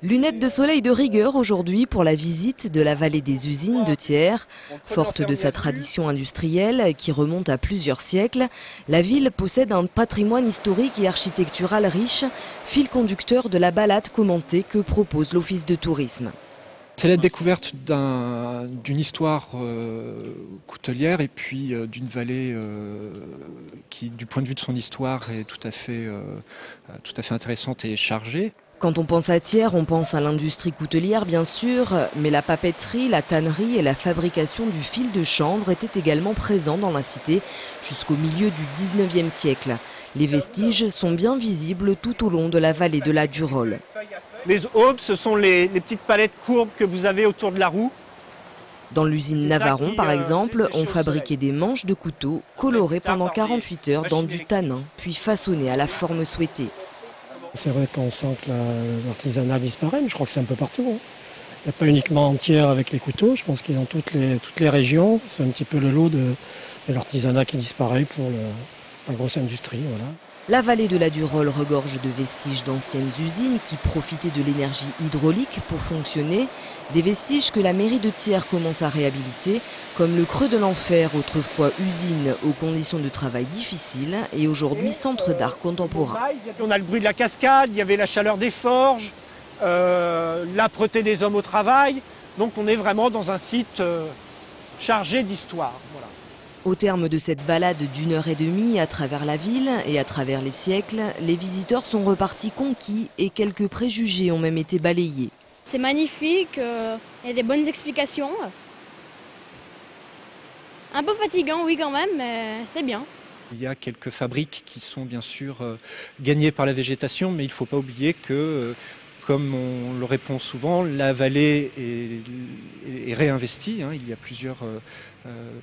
Lunettes de soleil de rigueur aujourd'hui pour la visite de la vallée des usines de Thiers. Forte de sa tradition industrielle qui remonte à plusieurs siècles, la ville possède un patrimoine historique et architectural riche, fil conducteur de la balade commentée que propose l'Office de tourisme. C'est la découverte d'une histoire coutelière et puis d'une vallée qui, du point de vue de son histoire, est tout à fait intéressante et chargée. Quand on pense à Thiers, on pense à l'industrie coutelière bien sûr, mais la papeterie, la tannerie et la fabrication du fil de chanvre étaient également présents dans la cité jusqu'au milieu du 19e siècle. Les vestiges sont bien visibles tout au long de la vallée de la Durolle. Les aubes, ce sont les petites palettes courbes que vous avez autour de la roue. Dans l'usine Navaron, par exemple, on fabriquait des manches de couteaux colorées pendant 48 heures dans du tanin, puis façonnées à la forme souhaitée. C'est vrai qu'on sent que l'artisanat disparaît, mais je crois que c'est un peu partout. Il n'y a pas uniquement en Thiers avec les couteaux, je pense qu'il y a dans toutes les régions. C'est un petit peu le lot de l'artisanat qui disparaît pour la grosse industrie. Voilà. La vallée de la Durolle regorge de vestiges d'anciennes usines qui profitaient de l'énergie hydraulique pour fonctionner. Des vestiges que la mairie de Thiers commence à réhabiliter, comme le Creux de l'Enfer, autrefois usine aux conditions de travail difficiles et aujourd'hui centre d'art contemporain. On a le bruit de la cascade, il y avait la chaleur des forges, l'âpreté des hommes au travail. Donc on est vraiment dans un site chargé d'histoire. Voilà. Au terme de cette balade d'1h30 à travers la ville et à travers les siècles, les visiteurs sont repartis conquis et quelques préjugés ont même été balayés. C'est magnifique, il y a des bonnes explications. Un peu fatigant, oui quand même, mais c'est bien. Il y a quelques fabriques qui sont bien sûr gagnées par la végétation, mais il ne faut pas oublier que, comme on le répond souvent, la vallée est réinvestie. Il y a plusieurs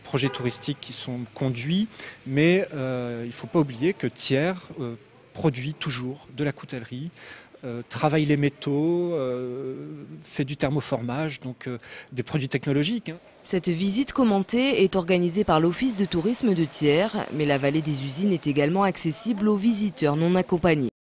projets touristiques qui sont conduits, mais il ne faut pas oublier que Thiers produit toujours de la coutellerie, travaille les métaux, fait du thermoformage, donc des produits technologiques. Cette visite commentée est organisée par l'Office de tourisme de Thiers, mais la vallée des usines est également accessible aux visiteurs non accompagnés.